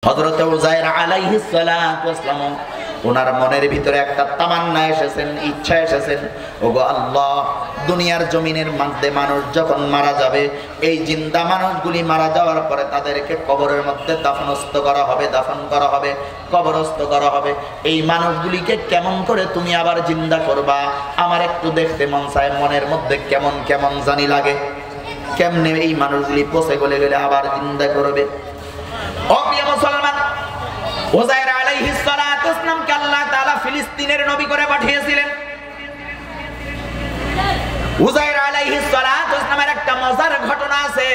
হযরত উযাইর আলাইহিস সালাতু ওয়াসসালাম ওনার মনের ভিতরে একটা তামান্না এসেছেন, ইচ্ছা এসেছেন, ওগো আল্লাহ, দুনিয়ার জমিনের মধ্যে মানুষ যখন মারা যাবে, এই জিন্দা মানুষগুলি মারা যাওয়ার পরে তাদেরকে কবরের মধ্যে দাফন করা হবে, কবরস্থ করা হবে। এই মানুষগুলিকে কেমন করে তুমি আবার জিন্দা করবা, আমার একটু দেখতে মন চায়, মনের মধ্যে কেমন কেমন জানি লাগে, কেমনে এই মানুষগুলি পচে গলে গেলে আবার জিন্দা করবে। ও প্রিয় মুসলমান, উযাইর আলাইহিস সালাতু ওয়াসসালামকে আল্লাহ তাআলা ফিলিস্তিনের নবী করে পাঠিয়েছিলেন। উযাইর আলাইহিস সালাতু ওয়াসসালামের একটা মজার ঘটনা আছে।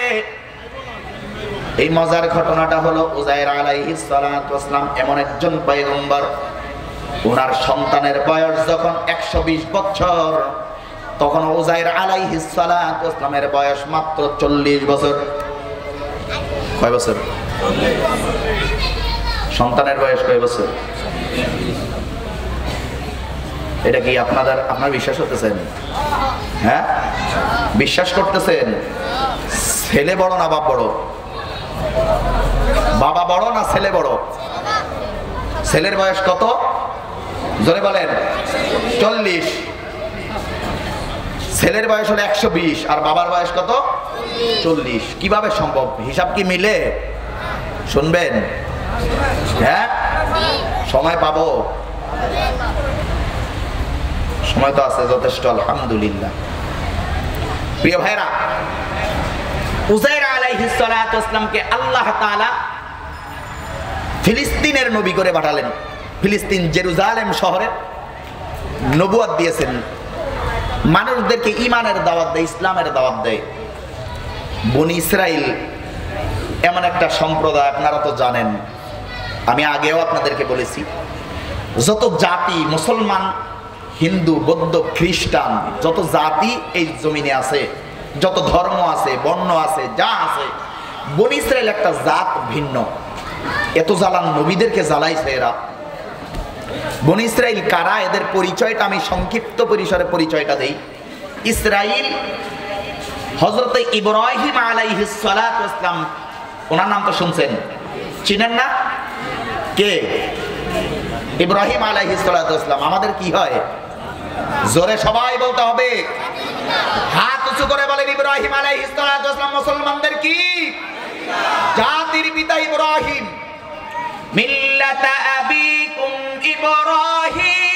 এই মজার ঘটনাটা হলো, উযাইর আলাইহিস সালাতু ওয়াসসালাম এমন একজন পয়গম্বর, ওনার সন্তানের বয়স যখন 120 বছর, তখন উযাইর আলাইহিস সালাতু ওয়াসসালামের বয়স মাত্র 40 বছর। কয় বছর? সন্তানের বয়স কয় বছর? এটা কি আপনার বিশ্বাস করতেছেন? হ্যাঁ, বিশ্বাস করতেছেন? ছেলে বড় না বাপ বড়? বাবা বড় না ছেলে বড়? ছেলের বয়স কত? জোরে বলেন। 40। ছেলের বয়স হলো 120 আর বাবার বয়স কত? 40। কিভাবে সম্ভব? হিসাব কি মিলে? শুনবেন? হ্যাঁ, সময় পাবো? সময় তো আছে যথেষ্ট, আলহামদুলিল্লাহ। প্রিয় ভাইরা, উযাইর আলাইহিস সালাতু ওয়াসসালামকে আল্লাহ তাআলা ফিলিস্তিনের নবী করে পাঠালেন। ফিলিস্তিন জেরুজালেম শহরে নবুয়ত দিয়েছেন, মানুষদেরকে ঈমানের দাওয়াত দেয়, ইসলামের দাওয়াত দেয়। বনি ইসরাইল এমন একটা সম্প্রদায়, আপনারা তো জানেন, আমি আগেও আপনাদেরকে বলেছি, যত জাতি, মুসলমান, হিন্দু, বৌদ্ধ, খ্রিস্টান, যত জাতি এই জমিনে আছে, যত ধর্ম আছে, বর্ণ আছে, যা আছে, বনি ইসরাইল একটা জাত ভিন্ন। এত জ্বালান নবীদেরকে জ্বালাইছে এরা। বনি ইসরাইল কারা, এদের পরিচয়টা আমি সংক্ষিপ্ত পরিসরে পরিচয়টা দেই। ইসরাইল হযরত ইব্রাহিম আলাইহিস সালাতু ওয়াসসালাম, ওনার নাম তো শুনছেন, চিনেন না? কে? ইব্রাহিম আলাইহিস সালাতু ওয়াসসালাম। আমাদের কি হয়? জোরে সবাই বলতে হবে, হাত উঁচু করে বলেন, ইব্রাহিম আলাইহিস সালাতু ওয়াসসালাম মুসলমানদের কি? জাতির পিতা ইব্রাহিম। মিল্লাতা আবিকুম ইব্রাহিম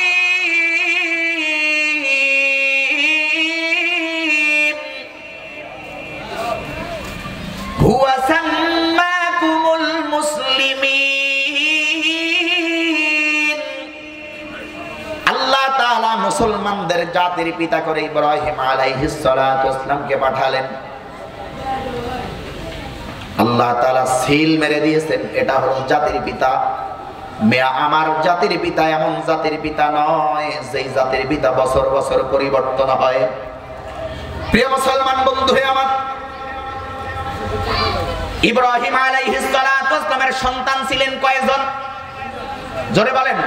হুয়া সাম্মাকুমুল মুসলিমিন। আল্লাহ তাআলা মুসলমানদের জাতির পিতা করে ইব্রাহিম আলাইহিস সালাতু ওয়াসসালামকে পাঠালেন। আল্লাহ তাআলা সিল মেরে দিয়েছেন, এটা হলো জাতির পিতা। মেয়া আমার জাতির পিতা এমন জাতির পিতা নয় যেই জাতির পিতা বছর বছর পরিবর্তন হয়। প্রিয় মুসলমান বন্ধু আমার, ইব্রাহিম আলাইহিস সালাতু ওয়াসসালামের সন্তান ছিলেন কয়জন? জোরে বলেন,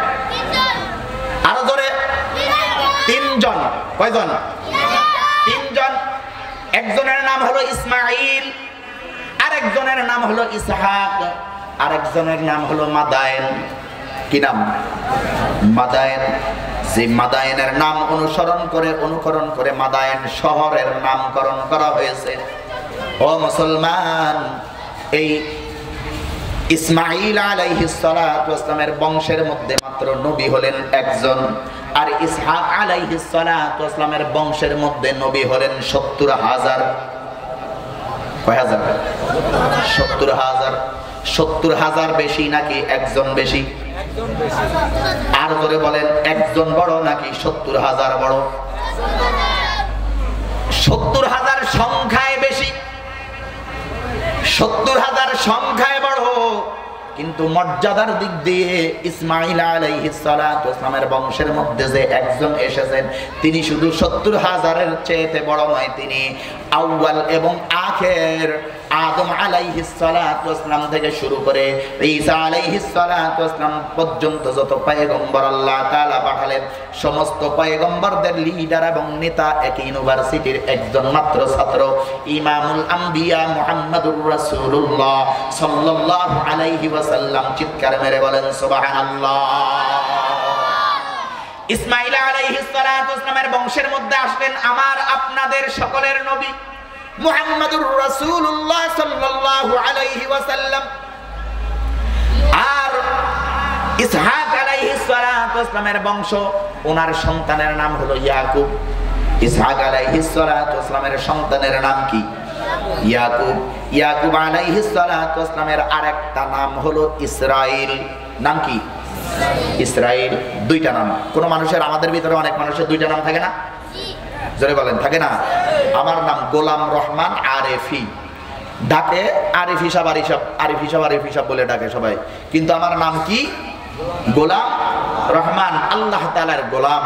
আরো জোরে। 3 জন। কয়জন? 3 জন। একজনের নাম হলো ইসমাঈল, আরেকজনের নাম হলো ইসহাক, আরেকজনের নাম হলো মাদায়েন। কি নাম? মাদায়েন। যে মাদায়েনের নাম অনুকরণ করে মাদায়েন শহরের নামকরণ করা হয়েছে। ও মুসলমান, এই ইসমাঈল আলাইহিস সালাতু ওয়াসসালামের বংশের মধ্যে মাত্র নবী হলেন একজন, আর ইসহাক আলাইহিস সালাতু ওয়াসসালামের বংশের মধ্যে নবী হলেন 70,000। কয় হাজার? 70,000। 70,000 বেশি নাকি একজন বেশি? আর জোরে বলেন, একজন বড় নাকি 70,000 বড়? 70,000 সংখ্যায় বেশি, 70,000 সংখ্যায় বড়, কিন্তু মর্যাদার দিক দিয়ে ইসমাঈল আলাইহিস সালাতু ওয়াসসালামের বংশের মধ্যে যে একজন এসেছেন, তিনি শুধু 70,000-এর চেয়ে বড় নয়, তিনি আউয়াল এবং আখের আদম আলাইহিস সালাতু ওয়াসসালাম থেকে শুরু করে ঈসা আলাইহিস সালাতু ওয়াসসালাম পর্যন্ত যত পয়গম্বর আল্লাহ তাআলা পাঠালেন, সমস্ত পয়গম্বরদের লিডার এবং নেতা এক ইউনিভার্সিটির একজন মাত্র ছাত্র ইমামুল আম্বিয়া মুহাম্মদুর রাসূলুল্লাহ সাল্লাল্লাহু আলাইহি ওয়াসাল্লাম। চিৎকার মেরে বলেন সুবহানাল্লাহ। ইসমাঈল আলাইহিস সালাতু ওয়াসসালামের বংশের মধ্যে আসলেন আমার আপনাদের সকলের নবী মুহাম্মদুর রাসূলুল্লাহ সাল্লাল্লাহু আলাইহি ওয়াসাল্লাম। আর ইসহাক আলাইহিস সালাতু ওয়াসসালামের বংশ, ওনার সন্তানের নাম হলো ইয়াকুব। ইসহাক আলাইহিস সালাতু ওয়াসসালামের সন্তানের নাম কি? ইয়াকুব। ইয়াকুব আলাইহিস সালাতু ওয়াসসালামের আরেকটা নাম হলো ইসরাইল। নাম কি? ইসরাইল। দুইটা নাম। কোন মানুষের, আমাদের ভিতরে অনেক মানুষের দুইটা নাম থাকে না? জোরে বলেন, থাকে না? আমার নাম গোলাম রহমান আরেফি, ডাকে আরিফ হিসাব, আরিফ হিসাব বলে ডাকে সবাই, কিন্তু আমার নাম কি? গোলাম রহমান, আল্লাহ তাআলার গোলাম।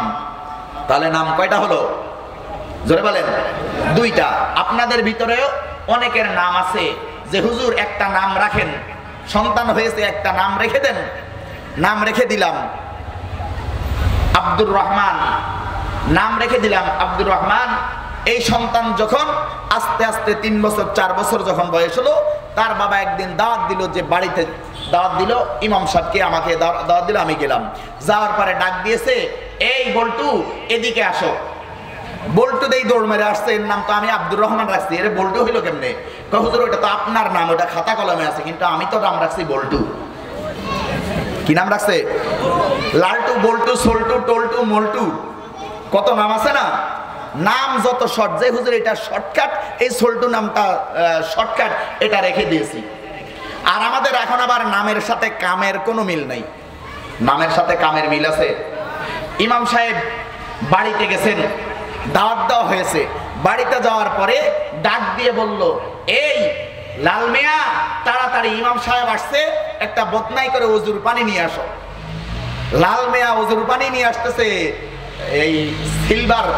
তাহলে নাম কয়টা হলো? জোরে বলেন, দুইটা। আপনাদের ভিতরেও অনেকের নাম আছে যে হুজুর একটা নাম রাখেন, সন্তান হয়েছে একটা নাম রেখে দেন। নাম রেখে দিলাম আব্দুর রহমান, নাম রেখে দিলাম আব্দুর রহমান। এই সন্তান যখন আস্তে আস্তে 3 বছর 4 বছর যখন বয়স হলো, তার বাবা একদিন দাওয়াত দিল, যে বাড়িতে দাওয়াত দিল, ইমাম সাহেবকে আমাকে দাওয়াত দিল, আমি গেলাম। যাওয়ার পরে ডাক দিয়েছে, এই বল্টু এদিকে আসো। বল্টু দেই দৌড় মেরে আসছে, এর নাম তো আমি আব্দুর রহমান রাখছি, এর বল্টু হইলো কেমনে? হুজুর ওটা তো আপনার নাম, ওটা খাতা কলমে আছে, কিন্তু আমি তো নাম রাখছি বল্টু। কি নাম রাখছে? লালটু, বল্টু, সোলটু, টোলটু, মোলটু, কত নাম আছে না? নাম যত শর্ট, যে হুজুর এটা শর্টকাট, এই সোলটু নামটা শর্টকাট, এটা রেখে দিয়েছি। আর আমাদের এখন আবার নামের সাথে কামের কোনো মিল নাই। নামের সাথে কামের মিল আছে। ইমাম সাহেব বাড়িতে গেছেন, দাওয়াত দেওয়া হয়েছে। বাড়িতে যাওয়ার পরে ডাক দিয়ে বলল, এই লাল মিয়া, তাড়াতাড়ি ইমাম সাহেব আসছে, একটা বদনাই করে ওজুর পানি নিয়ে আসো। লাল মিয়া ওজুর পানি নিয়ে আসতেছে, এই সিলভার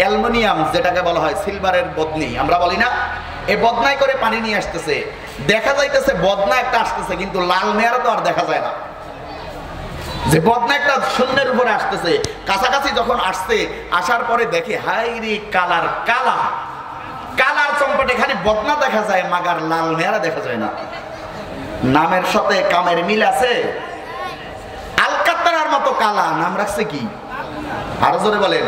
অ্যালুমিনিয়াম যেটাকে বলা হয় সিলভারের বদনি আমরা বলি না, এই বদনাই করে পানি নিয়ে আসতেছে। দেখা যাইতেছে বদনা একটা আসতেছে, কিন্তু লাল মেয়ারা তো আর দেখা যায় না, যে বদনা একটা শূন্যের উপরে আসতেছে। কাছাকাছি যখন আসছে, আসার পরে দেখে হাই রে কালার, কালার চম্পট, এখানে বদনা দেখা যায়, মাগার লাল মেয়ারা দেখা যায় না। নামের সাথে কামের মিল আছে। আলকাত্তারার মতো কালা, নাম রাখছে কি? আরো জোরে বলেন।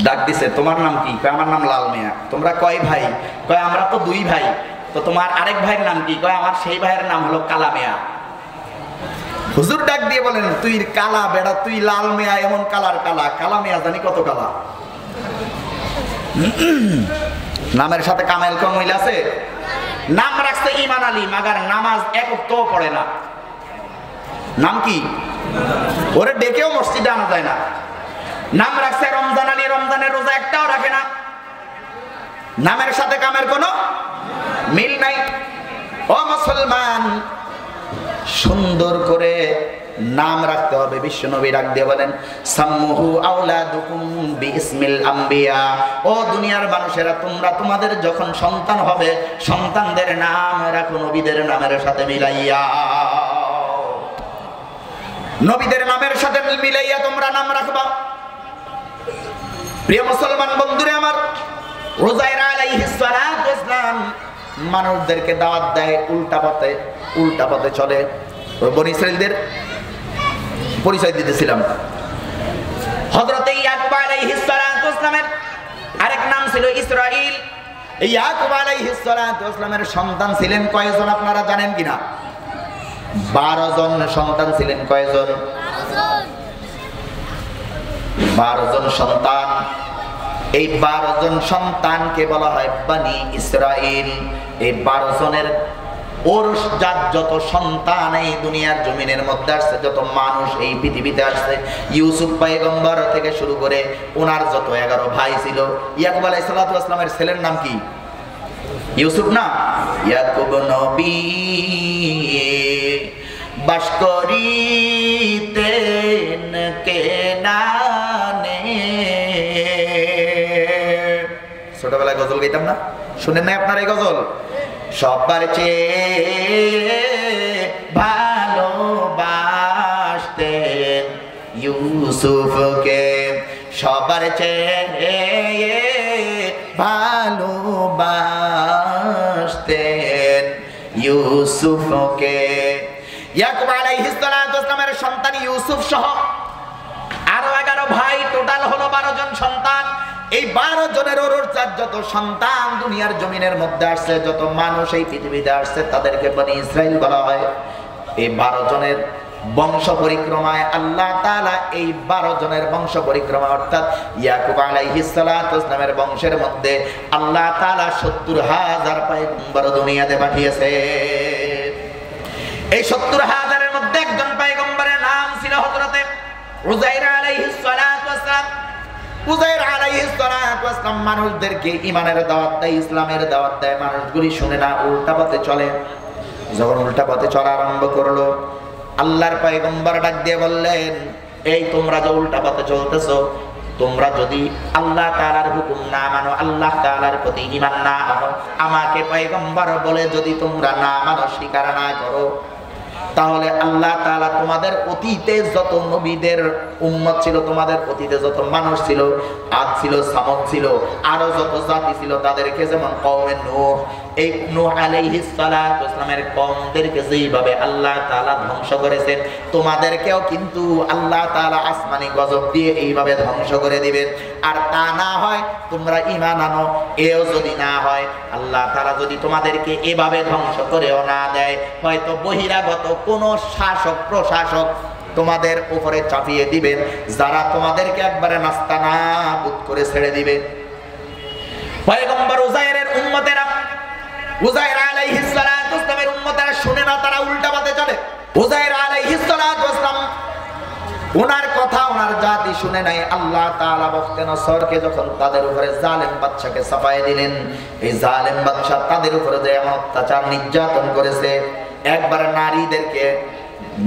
ডাক দিছে, তোমার নাম কি? কয় আমার নাম লাল মিয়া। তোমরা কয় ভাই? কয় আমরা তো 2 ভাই। তো তোমার আরেক ভাইয়ের নাম কি? কয় আমার সেই ভাইয়ের নাম হলো কালা মিয়া। হুজুর ডাক দিয়ে বলেন, তুই কালা বেড়া, তুই লাল মিয়া, এমন কালার কালা, কালা মিয়া জানি কত কালা। নামের সাথে কামেল কোন মিল আছে? নাম রাখছে ইমান আলী, মাগার নামাজ এক ওয়াক্তও পড়ে না। নাম কি? ওরে ডেকেও মসজিদে আনা যায় না। নাম রাখছে রমজান আলী, রমজানের রোজা একটাও রাখে না। নামের সাথে কামের কোনো মিল নাই। ও মুসলমান, সুন্দর করে নাম রাখতে হবে। বিশ্বনবী ডাক দিয়ে বলেন, সাম্মুহু আওলাদুকুম বিইসমিল আম্বিয়া। ও দুনিয়ার মানুষেরা, তোমরা তোমাদের যখন সন্তান হবে, সন্তানদের নাম রাখো নবীদের নামের সাথে মিলাইয়া। নবীদের নামের সাথে মিলাইয়া তোমরা নাম রাখবা। প্রিয় মুসলমান বন্ধুরা আমার, উযাইর আলাইহিস সালাতু ওয়াসসালাম মানুষদেরকে দাওয়াত দেয় উল্টা পথে চলে। বনী ইসরাঈলদের পরিচয় দিতেছিলাম। হযরত ইয়াকুব আলাইহিস সালাতু ওয়াসসালামের আরেক নাম ছিল ইসরাঈল। ইয়াকুব আলাইহিস সালাতু ওয়াসসালামের সন্তান ছিলেন কয়জন আপনারা জানেন কিনা? 12 জন সন্তান ছিলেন। কয়জন? 12 জন সন্তান। এই 12 জন সন্তানকে বলা হয় বনী ইসরাঈল। এই 12 জনের ওর যত সন্তান এই দুনিয়ার জমিনের মধ্যে আসছে, যত মানুষ এই পৃথিবীতে আসছে, ইউসুফ পয়গম্বর থেকে শুরু করে ওনার যত 11 ভাই ছিল। ইয়াকুব আলাইহিস সালাতু ওয়াসসালামের ছেলের নাম কি? ইউসুফ না? ইয়াকুব নবী বাস করিতেন কেনানে। ছোটবেলায় গজল গাইতাম না, শুনেন না আপনার এই গজল? সবার চেয়ে ভালোবাসতেন ইউসুফকে, সবার চেয়ে ভালোবাসতেন ইউসুফকে। ইয়াকুব আলাইহিস সালাতু ওয়াস সালামের সন্তান ইউসুফ সহ আরো 11 ভাই, টোটাল হলো 12 জন সন্তান। এই 12 জনের ওরচার যত সন্তান দুনিয়ার জমিনের মধ্যে আসছে, যত মানুষ এই পৃথিবীতে আসছে, তাদেরকে বনি ইসরাইল বলা হয়। এই 12 জনের বংশ পরিক্রমায় আল্লাহ তাআলা এই 12 জনের বংশ পরিক্রমা অর্থাৎ ইয়াকুব আলাইহিস সালাতু ওয়াস সালামের বংশের মধ্যে আল্লাহ তাআলা 70,000 পয়গম্বর দুনিয়াতে পাঠিয়েছে। এই 70,000-এর মধ্যে একজন পয়গম্বরের নাম ছিল হযরতে উযাইর আলাইহিস সালাতু ওয়াস সালাম। উযাইর আলাইহিস সালাতু ওয়াস সালাম মানুষদেরকে ঈমানের দাওয়াত দেয়, ইসলামের দাওয়াত দেয়। মানুষগুলি শুনে না, উল্টা পথে চলে। যখন উল্টা পথে চলা আরম্ভ করলো, আল্লাহর পয়গম্বর ডাক দিয়ে বললেন, এই তোমরা যে উল্টা পথে চলতেছো, তোমরা যদি আল্লাহ তাআলার হুকুম না মানো, আল্লাহ তাআলার প্রতি ঈমান না আনো, আমাকে পয়গম্বর বলে যদি তোমরা না মানো, স্বীকার না করো, তাহলে আল্লাহ তাআলা তোমাদের অতীতে যত নবীদের উম্মত ছিল, তোমাদের অতীতে যত মানুষ ছিল, আদ ছিল, সামদ ছিল, আরো যত জাতি ছিল, তাদেরকে যেমন কওমে নূহ, এই নূহ আলাইহিস সালাতু ওয়াস সালামের কওমদেরকে যেইভাবে আল্লাহ তাআলা ধ্বংস করেছেন, তোমাদেরকেও কিন্তু আল্লাহ তাআলা আসমানি গজব দিয়ে এইভাবে ধ্বংস করে দিবেন। আর তা না হয় তোমরা ঈমান আনো, এও যদি না হয়, আল্লাহ তাআলা যদি তোমাদেরকে এভাবে ধ্বংস করেও না দেয়, হয়তো বহিরাগত কোন শাসক প্রশাসক তোমাদের উপরে চাপিয়ে দিবেন, যারা তোমাদেরকে একবারে নাস্তানাবুদ করে ছেড়ে দিবে। পয়গম্বর উযাইরের উম্মতেরা, উযাইর আলাইহিস সালাতু ওয়াস সালামের উম্মতেরা শুনে না, তারা উল্টা পথে চলে। উযাইর আলাইহিস সালাতু ওয়াস সালাম ওনার কথা ওনার জাতি শুনে নাই। আল্লাহ তাআলা বখতে নসরকে যখন তাদের উপরে জালেম বাদশাকে ছাপায় দিলেন, এই জালেম বাদশা তাদের উপরে যে এমন অত্যাচার নির্যাতন করেছে, একবার নারীদেরকে,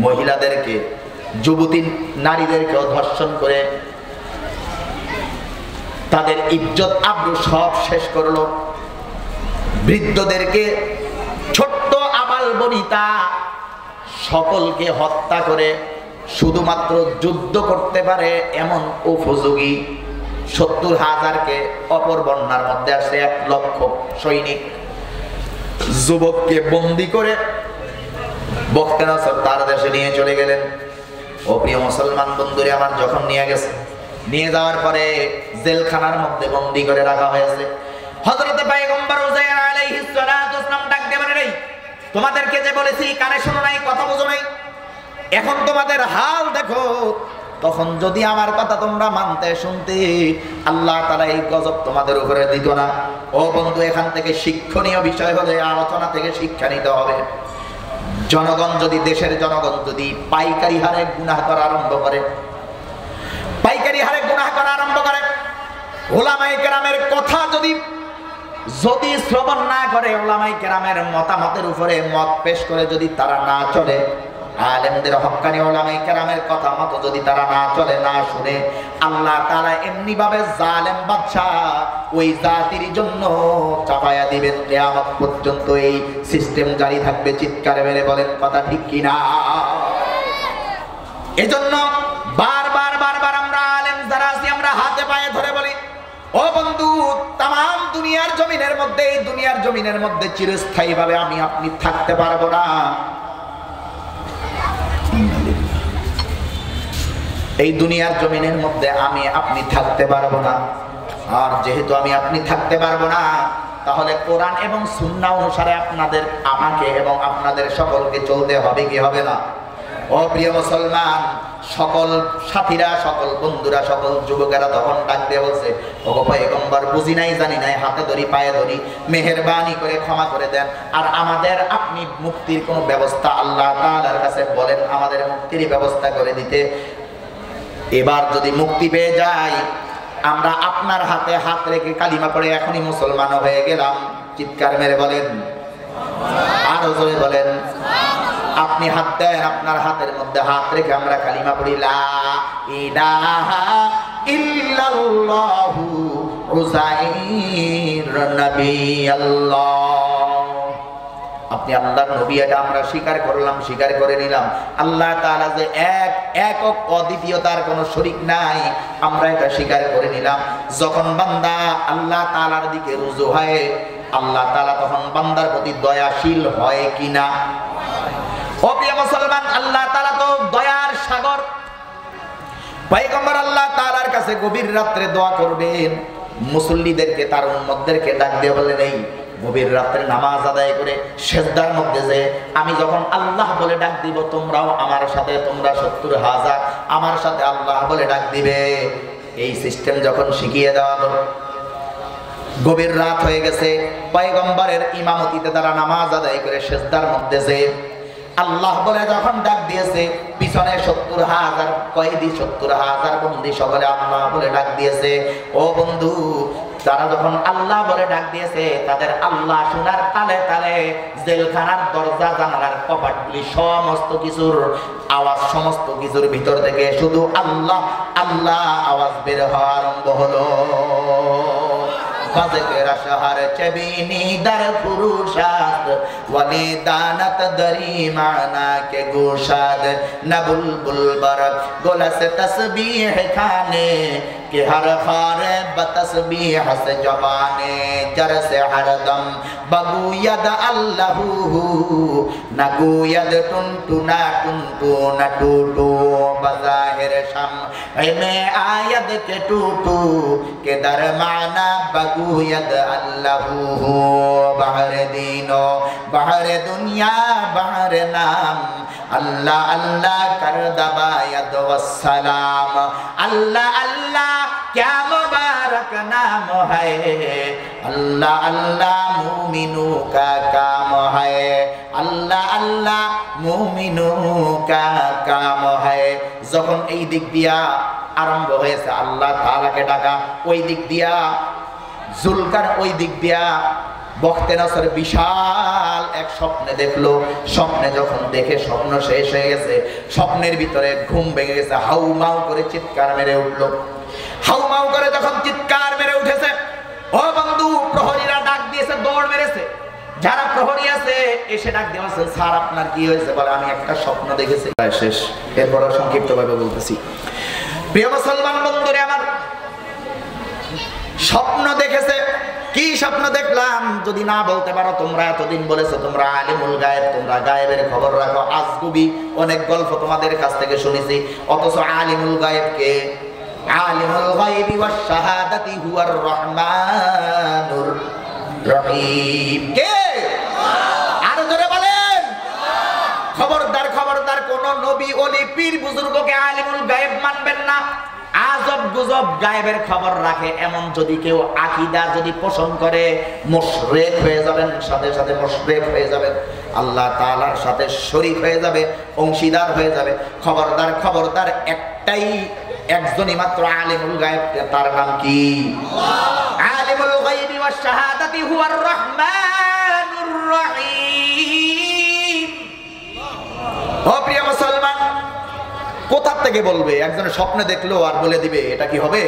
মহিলাদেরকে, যুবতী নারীদেরকেও ধর্ষণ করে তাদের ইজ্জত আবরু সব শেষ করলো। বৃদ্ধদেরকে, ছোট্ট আবাল বনিতা সকলকে হত্যা করে শুধুমাত্র যুদ্ধ করতে পারে এমন উপযোগী 70,000-কে অপর বন্যার মধ্যে আসে 1 লক্ষ সৈনিক। যুবককে বন্দী করে বখতে নসর তার দেশে নিয়ে চলে গেলেন। ও প্রিয় মুসলমান বন্ধুরে আমার, যখন নিয়ে গেছে, নিয়ে যাওয়ার পরে জেলখানার মধ্যে বন্দী করে রাখা হয়েছে। হযরত পয়গম্বর উযাইর আলাইহিস সালাতু ওয়াস সালাম ডাক দিয়ে বলেন, এই তোমাদেরকে যে বলেছি কানে শোনো নাই, কথা বুঝো নাই, এখন তোমাদের হাল দেখো। তখন যদি আমার কথা তোমরা মানতে শুনতে, আল্লাহ তাআলা এই গজব তোমাদের উপরে দিত না। ও বন্ধু, এখান থেকে শিক্ষণীয় বিষয় হলে আলোচনা থেকে শিক্ষা নিতে হবে। জনগণ যদি, দেশের জনগণ যদি পাইকারি হারে গুনাহ করা আরম্ভ করে, পাইকারি হারে গুনাহ করা আরম্ভ করে, উলামায়ে কেরামের কথা যদি শ্রবণ না করে, উলামায়ে কেরামের মতামতের উপরে মত পেশ করে যদি তারা না চলে, আলেমদের হক্কানি উলামায়ে কেরামের কথা মতো যদি তারা না চলে, না শুনে, আল্লাহ তাআলা এমনি ভাবে জালেম বাদশা ওই জাতির জন্য চাপায়া দিবেন। কিয়ামত পর্যন্ত এই সিস্টেম জারি থাকবে। চিৎকার মেরে বলেন কথা ঠিক কিনা? এজন্য বারবার আমরা আলেম যারা আছি, আমরা হাতে পায়ে ধরে বলি, ও বন্ধু, তাম দুনিয়ার জমিনের মধ্যে, এই দুনিয়ার জমিনের মধ্যে চিরস্থায়ী ভাবে আমি আপনি থাকতে পারবো না। এই দুনিয়ার জমিনের মধ্যে আমি আপনি থাকতে পারবো না। আর যেহেতু আমি আপনি থাকতে পারবো না, তাহলে কোরআন এবং সুন্নাহ অনুসারে আপনাদের, আমাকে এবং আপনাদের সকলকে চলতে হবে কি হবে না? ও প্রিয় মুসলমান, সকল সাথীরা, সকল বন্ধুরা, সকল যুবকেরা তখন ডাক দিয়ে বলছে, ওগো পয়গম্বর, বুঝি নাই জানি নাই, হাতে ধরি পায়ে ধরি, মেহেরবানি করে ক্ষমা করে দেন। আর আমাদের আপনি মুক্তির কোনো ব্যবস্থা আল্লাহ তাআলার কাছে বলেন, আমাদের মুক্তির ব্যবস্থা করে দিতে। এবার যদি মুক্তি পেয়ে যাই, আমরা আপনার হাতে হাত রেখে কালিমা পড়ে এখনই মুসলমান হয়ে গেলাম। চিৎকার মেরে বলেন, আরো জোরে বলেন। আপনি হাত দেন, আপনার হাতের মধ্যে হাত রেখে আমরা কালিমা পড়ি, লা ইলাহা ইল্লাল্লাহু উযাইর নবী আল্লাহ। আপনি আল্লাহর নবী, এটা আমরা স্বীকার করলাম, স্বীকার করে নিলাম। আল্লাহ তাআলা যে একক অদ্বিতীয়তার কোনো শরীক নাই, আমরা এটা স্বীকার করে নিলাম। যখন বান্দা আল্লাহ তাআলার দিকে রুজু হয়, আল্লাহ তাআলা তখন বান্দার প্রতি দয়াশীল হয় কিনা? ও প্রিয় মুসলমান, আল্লাহ তাআলা তো দয়ার সাগর। পয়গম্বর আল্লাহ তাআলার কাছে গভীর রাত্রে দোয়া করবেন, মুসল্লিদেরকে, তার উম্মতদেরকে ডাক দিয়ে বলেন, এই গভীর রাত্রে নামাজ আদায় করে সিজদার মধ্যে যে আমি যখন আল্লাহ বলে ডাক দিব, তোমরাও আমার সাথে, তোমরা ৭০,০০০ আমার সাথে আল্লাহ বলে ডাক দিবে। এই সিস্টেম যখন শিখিয়ে দেওয়া হলো, গভীর রাত হয়ে গেছে, পয়গম্বরের ইমামতিতে তারা নামাজ আদায় করে সিজদার মধ্যে যে আল্লাহ বলে যখন ডাক দিয়েছে, পিছনে ৭০,০০০ কয়েদি, ৭০,০০০ বন্দী সকলে আল্লাহ বলে ডাক দিয়েছে। ও বন্ধু, তারা যখন আল্লাহ বলে ডাক দিয়েছে, তাদের আল্লাহ শোনার তালে তালে জেলখানার দরজা জানালার কপাটগুলি সমস্ত কিছুর আওয়াজ, সমস্ত কিছুর ভিতর থেকে শুধু আল্লাহ আল্লাহ আওয়াজ বের হওয়া আরম্ভ হলো। فذكر شهر چبینی در فروشاد ولی دانت دری معنا کے گوشاد نہ بلبل بر گل سے تسبیح کھانے کہ ہر خار بتسبیح سے جبانے جر سے ہر دم بگوید اللہ نہ گوید ٹنٹنا ٹنٹو نہ ٹوٹو بظاہر شمع میں آید کے ٹوٹو کہ در معنی بگوید اللہ بحر دینو بحر دنیا بحر نام اللہ اللہ کر دباید والسلام اللہ اللہ کیا مبارک نام ہے اللہ اللہ مومنوں کا کام ہے اللہ اللہ مومنوں کا کام ہے যখন এই দিক দিয়া আরম্ভ হয়েছে আল্লাহ তাআলাকে ডাকা, ওই দিক দিয়া জুলকার, ওই দিক দিয়া বখতে নসর বিশাল এক স্বপ্নে দেখলো। স্বপ্নে যখন দেখে স্বপ্ন শেষ হয়ে গেছে, স্বপ্নের ভিতরে ঘুম ভেঙে গেছে, হাউমাউ করে চিৎকার মেরে উঠলো। হাউমাউ করে যখন চিৎকার মেরে উঠেছে, ও বন্ধু, প্রহরীরা ডাক দিয়েছে, দৌড় মেরেছে। যারা প্রহরী আছে এসে ডাক দিয়ে বলছে, স্যার আপনার কি হয়েছে? বলে আমি একটা স্বপ্ন দেখেছি। শেষ, এরপর সংক্ষিপ্তভাবে বলতেছি। প্রিয় মুসলমান বন্ধুরে আমার, স্বপ্ন দেখেছে। কি স্বপ্ন দেখলাম যদি না বলতে পারো, তোমরা এতদিন বলেছো তোমরা আলিমুল গায়েব, তোমরা গায়েবের খবর রাখো, আজগুবি অনেক গল্প তোমাদের কাছ থেকে শুনেছি, অথচ আলিমুল গায়েব কে? আলিমুল গায়বি ওয়াশ শাহাদাতি হুয়ার রহমানুর রহিম। কে? আরো জোরে বলেন। খবরদার খবরদার, কোন নবী ওলি পীর বুজুর্গকে আলিমুল গায়েব মানবেন না। আজব গুজব গায়েবের খবর রাখে এমন যদি কেউ আকীদা যদি পোষণ করে, মুশরিক হয়ে যাবেন, সাথে সাথে মুশরিক হয়ে যাবেন, আল্লাহ তাআলার সাথে শরীক হয়ে যাবে, অংশীদার হয়ে যাবে। খবরদার খবরদার, একটাই একজনই মাত্র আলিমুল গায়েব, তার নাম কি? আলিমুল গায়বি ওয়াশ শাহাদাতি হুয়ার রহমানুর রহিম। ও প্রিয় মুসলমান, কোথা থেকে বলবে? একজন স্বপ্নে দেখলো আর বলে দিবে, এটা কি হবে?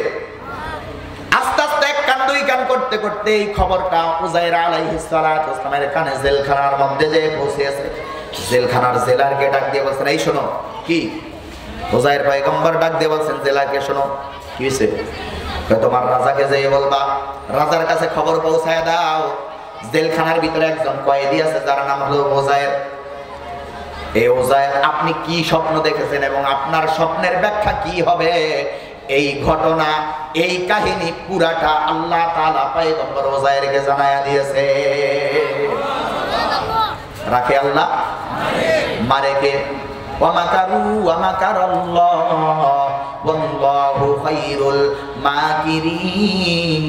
আস্তে আস্তে এক কান দুই কান করতে করতে এই খবরটা উযাইর আলাইহিস সালাতু ওয়াস সালামের কানে জেলখানার মধ্যে যে পৌঁছেছে। জেলখানার জেলারকে ডাক দিয়ে বলছেন, এই শোনো। কি? উযাইর পয়গম্বর ডাক দিয়ে বলছেন জেলারকে, শোনো কি হয়েছে? তোমার রাজাকে যেয়ে বলবা, রাজার কাছে খবর পৌঁছায় দাও, জেলখানার ভিতরে একজন কয়েদি আছে যার নাম হলো উযাইর। এই উযাইর, আপনি কি স্বপ্ন দেখেছেন এবং আপনার স্বপ্নের ব্যাখ্যা কি হবে? এই ঘটনা, এই কাহিনী পুরাটা আল্লাহ তাআলা পয়গম্বর উযাইরকে জানায়া দিয়েছে। রাখে আল্লাহ, মারে কে? ওয়া মাকারু ওয়া মাকারাল্লাহ ওয়াল্লাহু খায়রুল মাকিরিন।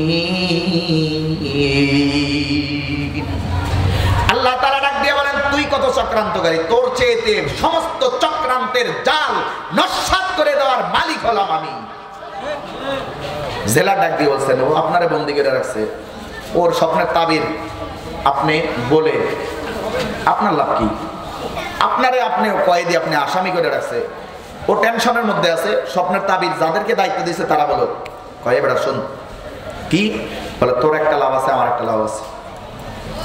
আল্লাহ তাআলা ডাক দিয়ে বলেন, তুই কত চক্রান্তকারী, তোর চেয়েতে সমস্ত চক্রান্তের জাল নস্যাৎ করে দেওয়ার মালিক হলাম আমি। জেলা ডাক দিয়ে বলছেন, ও আপনারে বন্দী করে রাখছে, ওর স্বপ্নের তাবির আপনি বলে আপনার লাভ কি? আপনারে আপনি কয়েদি, আপনি আসামি করে রাখছে, ও টেনশনের মধ্যে আছে। স্বপ্নের তাবির যাদেরকে দায়িত্ব দিয়েছে তারা বলো, কয়ে বেড়া শোন, কি বলে? তোর একটা লাভ আছে, আমার একটা লাভ আছে।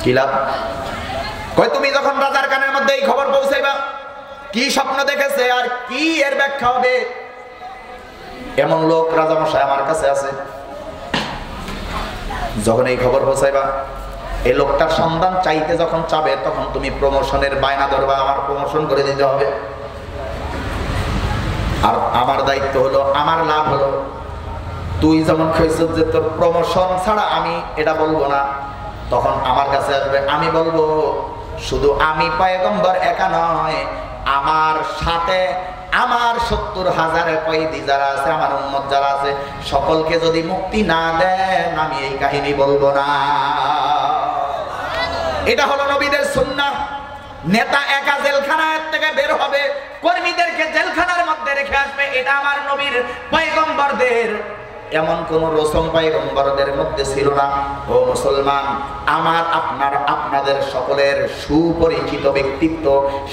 কি লাভ? কই তুমি যখন রাজার কানের মধ্যে এই খবর পৌঁছাইবা, কি স্বপ্ন দেখেছে আর কি এর ব্যাখ্যা হবে, এমন লোক রাজামশাই আমার কাছে আছে। যখন এই খবর পৌঁছাইবা, এই লোকটার সন্ধান চাইতে যখন চাবে, তখন তুমি প্রমোশনের বায়না ধরবা, আমার প্রমোশন করে দিতে হবে। আর আমার দায়িত্ব হলো, আমার লাভ হলো, তুই যেমন কইছিস যে তোর প্রমোশন ছাড়া আমি এটা বলবো না, তখন আমার কাছে আসবে, আমি বলবো শুধু আমি পয়গম্বর একা নয়, আমার সাথে আমার 70,000 কয়েদি যারা আছে, আমার উম্মত যারা আছে, সকলকে যদি মুক্তি না দেন আমি এই কাহিনী বলবো না। এটা হলো নবীদের সুন্নাহ। নেতা একা জেলখানার থেকে বের হবে, কর্মীদেরকে জেলখানার মধ্যে রেখে আসবে, এটা আমার নবীর পয়গম্বরদের এমন কোন রসম পয়গম্বরদের মধ্যে ছিল না। ও মুসলমান, আমার আপনার আপনাদের সকলের সুপরিচিত ব্যক্তিত্ব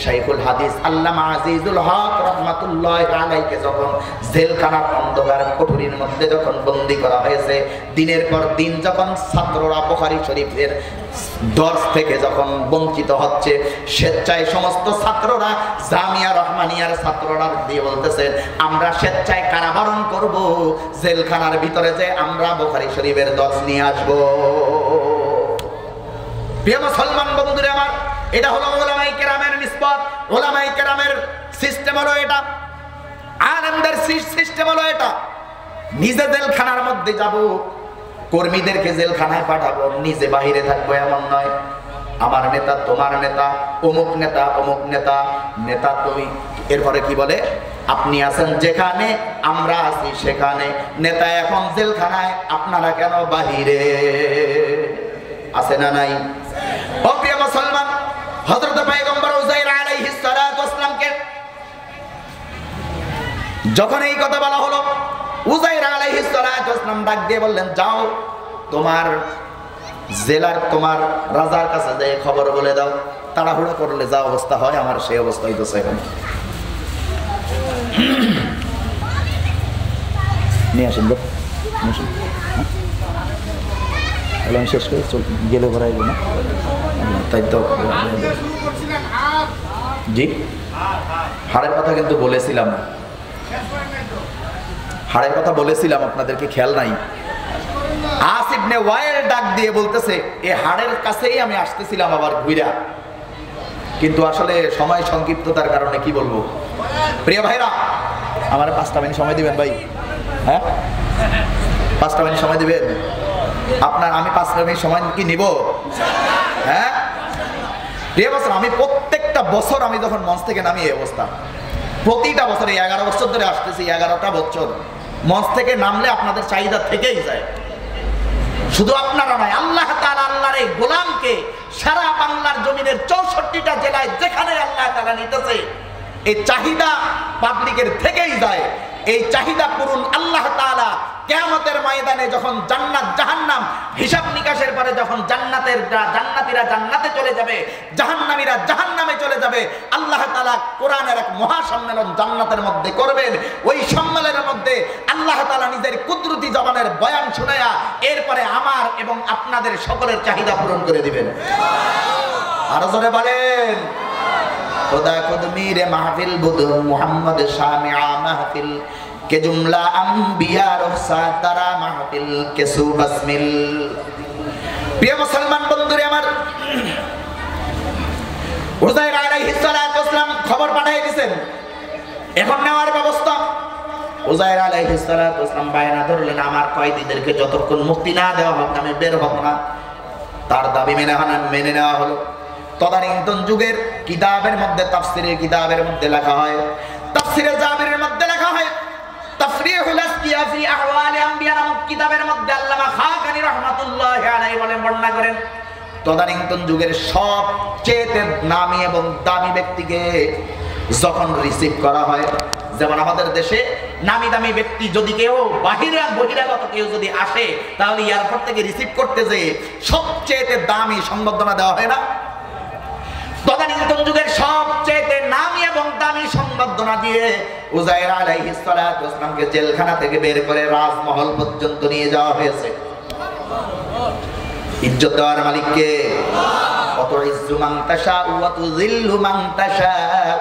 শাইখুল হাদিস আল্লামা আজিজুল হক রাহমাতুল্লাহি আলাইহি যখন জেলখানার অন্ধকার কুঠুরির মধ্যে যখন বন্দী করা হয়েছে, দিনের পর দিন যখন ছাত্ররা বুখারী শরীফের দর্শ থেকে যখন বঞ্চিত হচ্ছে, স্বেচ্ছায় সমস্ত ছাত্ররা, জামিয়া রহমানিয়ার ছাত্ররা দিয়ে বলতেছেন আমরা স্বেচ্ছায় কারাবরণ করব, জেলখানার ভিতরে যে আমরা বুখারী শরীফের দর্শ নিয়ে আসবো। প্রিয় মুসলমান বন্ধুরা আমার, এটা হলো উলামায়ে কেরামের নিসবত, উলামায়ে কেরামের সিস্টেম হলো এটা, আলেমদের সিস্টেম হলো এটা। নিজে জেলখানার মধ্যে যাব, কর্মীদেরকে জেলখানায় পাঠাবো, নিজে বাহিরে থাকবো এমন নয়। আমার নেতা, তোমার নেতা, অমুক নেতা, অমুক নেতা, নেতা তুমি। এরপরে কি বলে? আপনি আছেন যেখানে, আমরা আছি সেখানে, নেতা এখন জেলখানায়, আপনারা কেন বাহিরে? আছে না নাই? ও প্রিয় মুসলমান, হযরত পয়গম্বর উযাইর আলাইহিস সালাতু ওয়াস সালামকে যখন এই কথা বলা হলো, উযাইর আলাইহিস সালাতু ওয়াস সালাম ডাক দিয়ে বললেন, যাও তোমার জেলার তোমার রাজার কাছে যে খবর বলে দাও। তাড়াহুড়ো করলে যা অবস্থা হয়, আমার সেই অবস্থা হইতেছে এখন। নিয়ে আসেন গো, আমি শেষ করে গেলে ভরাই না, তাই তো। জি, হাড়ের কথা কিন্তু বলেছিলাম, হাড়ের কথা বলেছিলাম, আপনাদেরকে খেয়াল নাই? আস ইবনে ওয়াইল ডাক দিয়ে বলতেছে, এই হাড়ের কাছেই আমি আসতেছিলাম আবার ঘুরা, কিন্তু আসলে সময় সংক্ষিপ্ততার কারণে কি বলবো। প্রিয় ভাইরা আমার 5টা মিনিট সময় দিবেন ভাই? হ্যাঁ, 5টা মিনিট সময় দিবেন আপনার? আমি 5টা মিনিট সময় কি নিব? হ্যাঁ প্রিয় বছর, আমি প্রত্যেকটা বছর আমি যখন মঞ্চ থেকে নামি এই অবস্থা, প্রতিটা বছরে 11 বছর ধরে আসতেছি, 11টা বছর মঞ্চ থেকে নামলে আপনাদের চাহিদা থেকেই যায়। শুধু আপনারা নয়, আল্লাহ তাআলা আল্লাহর এই গোলামকে সারা বাংলার জমিনের 64টা জেলায় যেখানে আল্লাহ তাআলা নিতেছে, এই চাহিদা পাবলিকের থেকেই যায়। এই চাহিদা পূরণ আল্লাহ তাআলা কিয়ামতের ময়দানে যখন জান্নাত জাহান্নাম হিসাব নিকাশের পরে যখন জান্নাতীরা জান্নাতে চলে যাবে, জাহান্নামীরা জাহান্নামে চলে যাবে, আল্লাহ তাআলা কোরআনের এক মহা সম্মেলন জান্নাতের মধ্যে করবেন। ওই সম্মেলনের মধ্যে আল্লাহ তাআলা নিজের কুদরতি জবানের বয়ান শুনায়া এরপরে আমার এবং আপনাদের সকলের চাহিদা পূরণ করে দিবেন। আরো জোরে বলেন, खुदा खुद मीरे महफिल बुद मोहम्मद शामिआ महफिल के जुमला अंबिया रुखसा तारा महफिल के सुबस्मिल। प्रिय मुसलमान बंधुरे আমার, উযাইর আলাইহিস সালাতু ওয়াস সালাম খবর পাঠিয়ে দিয়েছেন, এখন নেওয়ার ব্যবস্থা। উযাইর আলাইহিস সালাতু ওয়াস সালাম বায়না ধরলেন, আমার কয়েদিদেরকে যতক্ষণ মুক্তি না দেওয়া হোক আমি বের হব না। তার দাবি মেনে নেওয়া হলো। তদানীন্তন যুগের কিতাবের মধ্যে, তাফসীরের কিতাবের মধ্যে লেখা হয়, তাফসীরে জাবিরের মধ্যে লেখা হয়, তাফরিহুল আসকিয়া ফি আহওয়ালি আম্বিয়া নামক কিতাবের মধ্যে আল্লামা খাকানি রাহমাতুল্লাহি আলাইহি বলেন, বর্ণনা করেন, তদানীন্তন যুগের সবচেয়ে নামী এবং দামি ব্যক্তিকে যখন রিসিভ করা হয়, যেমন আমাদের দেশে নামি দামি ব্যক্তি যদি কেউ বহিরাগত কেউ যদি আসে, তাহলে এয়ারপোর্ট থেকে রিসিভ করতে যেয়ে সবচেয়ে দামি সংবর্ধনা দেওয়া হয় না? তদানীন্তন যুগের সবচেয়ে নামী এবং দামি সংবর্ধনা দিয়ে উযাইর আলাইহিস সালাতু ওয়াস সালামকে জেলখানা থেকে বের করে রাজমহল পর্যন্ত নিয়ে যাওয়া হয়েছে। ইজ্জত দেওয়ার মালিক কে? অতুইজ্জু মান তাশাউ ওয়া তুযিল্লু মান তাশাউ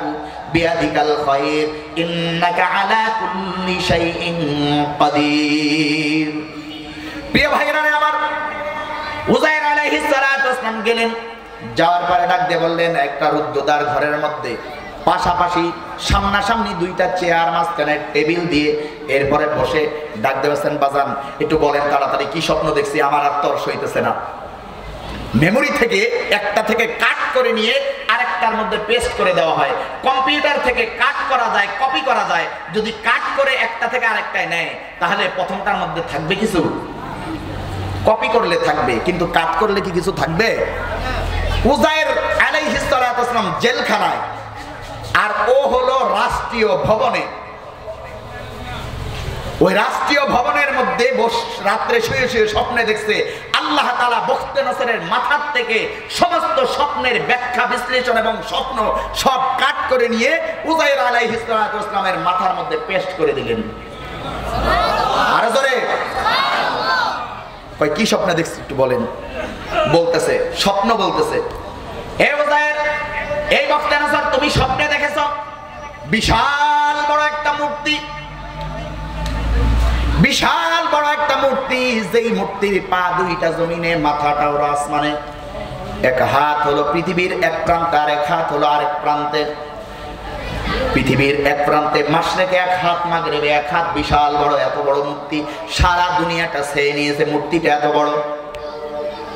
বিয়াদিকাল খায়র ইন্নাকা আলা কুল্লি শাইইন কাদির। প্রিয় ভাইরা আমার, উযাইর আলাইহিস সালাতু ওয়াসসালাম গেলেন, যাওয়ার পরে ডাক দিয়ে বললেন, একটা রুদ্ধদ্বার ঘরের মধ্যে পাশাপাশি সামনাসামনি দুইটা চেয়ার, মাঝখানে টেবিল দিয়ে এরপরে বসে ডাক দেবেছেন, বাজান একটু বলেন তাড়াতাড়ি কি স্বপ্ন দেখছি, আমার আর তর্স হইতেছে না। মেমোরি থেকে একটা থেকে কাট করে নিয়ে আরেকটার মধ্যে পেস্ট করে দেওয়া হয়। কম্পিউটার থেকে কাট করা যায়, কপি করা যায়। যদি কাট করে একটা থেকে আরেকটায় নেয় তাহলে প্রথমটার মধ্যে থাকবে কিছু, কপি করলে থাকবে, কিন্তু কাট করলে কি কিছু থাকবে? উযাইর আলাইহিস সালাতু ওয়াসসালাম জেলখানায়, আর ও হলো রাষ্ট্রীয় ভবনে। ওই রাষ্ট্রীয় ভবনের মধ্যে রাত্রে শুয়ে শুয়ে স্বপ্নে দেখছে আল্লাহ তাআলা বখতে নসরের মাথার থেকে সমস্ত স্বপ্নের ব্যাখ্যা, বিশ্লেষণ এবং স্বপ্ন সব কাট করে নিয়ে উযাইর আলাইহিস সালাতু ওয়াসসালামের মাথার মধ্যে পেস্ট করে দিলেন। আর জোরে কয় কি স্বপ্ন দেখছি একটু বলেন। বলতেছে, স্বপ্ন বলতেছে, হে উযাইর, এই বখতে নসর তুমি স্বপ্নে দেখেছো বিশাল বড় একটা মূর্তি, বিশাল বড় একটা মূর্তি, যেই মূর্তির পা দুইটা জমিনে, মাথাটা ওর আসমানে, এক হাত হলো পৃথিবীর এক প্রান্তে, আর এক হাত হলো আরেক প্রান্তে। পৃথিবীর এক প্রান্তে মাশরিকে এক হাত, মাগরিবে এক হাত, বিশাল বড় এত বড় মূর্তি, সারা দুনিয়াটা ছেয়ে নিয়েছে মূর্তিটা এত বড়।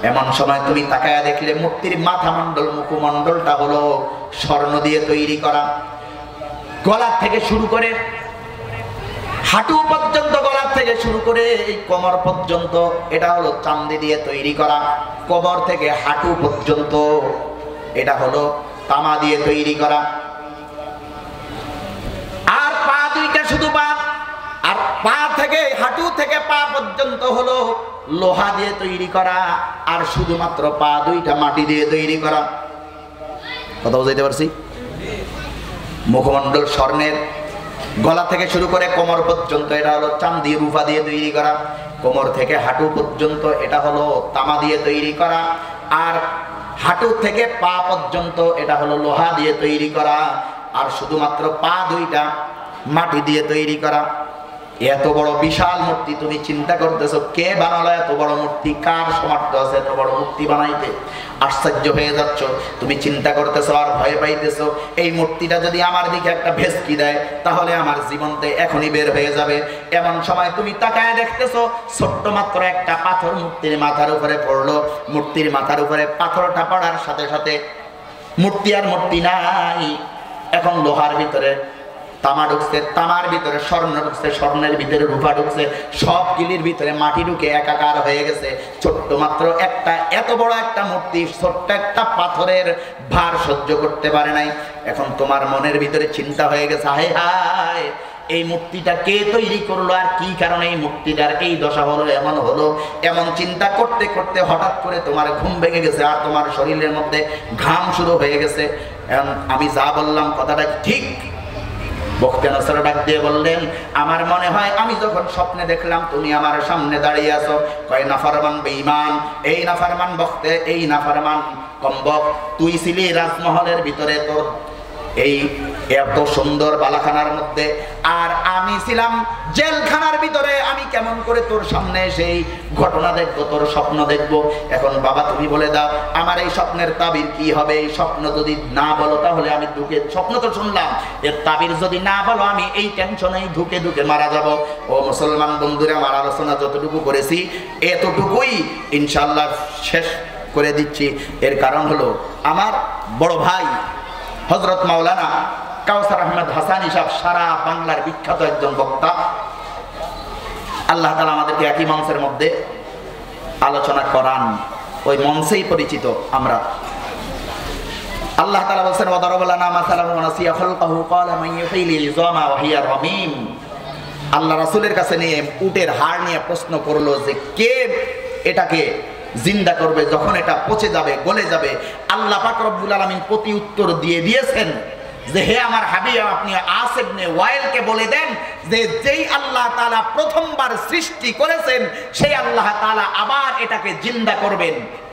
এমন সময় তুমি তাকায়া দেখলে মূর্তির মাথা মণ্ডল, মুখমণ্ডলটা হলো স্বর্ণ দিয়ে তৈরি করা, গলা থেকে শুরু করে হাঁটু পর্যন্ত, গলা থেকে শুরু করে এই কোমর পর্যন্ত এটা হলো চাঁদি দিয়ে তৈরি করা, কোমর থেকে হাঁটু পর্যন্ত এটা হলো তামা দিয়ে তৈরি করা, আর পা দুইটা শুধু পা, আর পা থেকে হাঁটু থেকে পা পর্যন্ত হলো লোহা দিয়ে তৈরি করা, আর শুধুমাত্র পা দুইটা মাটি দিয়ে তৈরি করা। কথা বুঝাইতে পারছি? মুখমণ্ডল স্বর্ণের, গলা থেকে শুরু করে কোমর পর্যন্ত এটা হলো চাঁদি রূপা দিয়ে তৈরি করা, কোমর থেকে হাঁটু পর্যন্ত এটা হলো তামা দিয়ে তৈরি করা, আর হাঁটু থেকে পা পর্যন্ত এটা হলো লোহা দিয়ে তৈরি করা, আর শুধুমাত্র পা দুইটা মাটি দিয়ে তৈরি করা। এত বড় বিশাল মূর্তি তুমি চিন্তা করতেছো কে বানালো এত বড় মূর্তি, কার সামর্থ্য আছে এত বড় মূর্তি বানাইতে? আশ্চর্য হয়ে যাচ্ছ, তুমি চিন্তা করতেছো আর ভয় পাইতেছো এই মূর্তিটা যদি আমার দিকে একটা ভেসকি দেয় তাহলে আমার জীবনতে এখনই বের হয়ে যাবে। এমন সময় তুমি তাকায় দেখতেছো ছোট্ট মাত্র একটা পাথর মূর্তির মাথার উপরে পড়লো, মূর্তির মাথার উপরে পাথরটা পড়ার সাথে সাথে মূর্তি আর মূর্তি নাই, এখন লোহার ভিতরে তামা ঢুকছে, তামার ভিতরে স্বর্ণ ঢুকছে, স্বর্ণের ভিতরে রূপা ঢুকছে, সব গিলির ভিতরে মাটি ঢুকে একাকার হয়ে গেছে। ছোট্ট মাত্র একটা এত বড় একটা মূর্তি ছোট্ট একটা পাথরের ভার সহ্য করতে পারে নাই। এখন তোমার মনের ভিতরে চিন্তা হয়ে গেছে, হায় হায় এই মূর্তিটা কে তৈরি করলো, আর কি কারণে এই মূর্তিটার এই দশা হলো, এমন হলো। এমন চিন্তা করতে করতে হঠাৎ করে তোমার ঘুম ভেঙে গেছে, আর তোমার শরীরের মধ্যে ঘাম শুরু হয়ে গেছে। আমি যা বললাম কথাটা ঠিক? বখতে নসর ডাক দিয়ে বললেন, আমার মনে হয় আমি যখন স্বপ্নে দেখলাম তুমি আমার সামনে দাঁড়িয়ে আছো। কয় নাফরমান বেঈমান, এই নাফরমান বখতে, এই নাফরমান কম্বক, তুই ছিলি রাজমহলের ভিতরে তোর এই এত সুন্দর বালাখানার মধ্যে, আর আমি ছিলাম জেলখানার ভিতরে। আমি কেমন করে তোর সামনে সেই ঘটনা দেখবো, তোর স্বপ্ন দেখবো? এখন বাবা তুমি বলে দাও আমার এই স্বপ্নের তাবির কি হবে? এই স্বপ্ন যদি না বলো তাহলে আমি ঢুকে, স্বপ্ন তো শুনলাম, এর তাবির যদি না বলো আমি এই টেনশনেই ঢুকে ঢুকে মারা যাব। ও মুসলমান বন্ধুরা, আমার আলোচনা যতটুকু করেছি এতটুকুই ইনশাল্লাহ শেষ করে দিচ্ছি। এর কারণ হলো আমার বড় ভাই হযরত মাওলানা কাউসার আহমেদ হাসানী সাহেব সারা বাংলার বিখ্যাত একজন বক্তা। আল্লাহ তাআলা আমাদেরকে একই মঞ্চের মধ্যে আলোচনা করান, ওই মঞ্চেই পরিচিত আমরা। আল্লাহ তাআলা বলেন, ওয়াদারাবা লানা মাসালান ওয়া নাসিয়া খালকাহু ক্বালা মান ইউহয়িল ইযামা ওয়া হিয়া রামীম। আল্লাহ রাসূলের কাছে নিয়ে উটের হাড় নিয়ে প্রশ্ন করলো যে কে এটাকে জিন্দা করবে যখন এটা পচে যাবে, গলে যাবে? আল্লাহ পাক রব্বুল আলামিন প্রতি উত্তর দিয়ে দিয়েছেন যে হে আমার হাবিব, আপনি আস ইবনে ওয়াইলকে বলে দেন যে যেই আল্লাহ তাআলা প্রথমবার সৃষ্টি করেছেন সেই আল্লাহ তাআলা আবার এটাকে জিন্দা করবেন।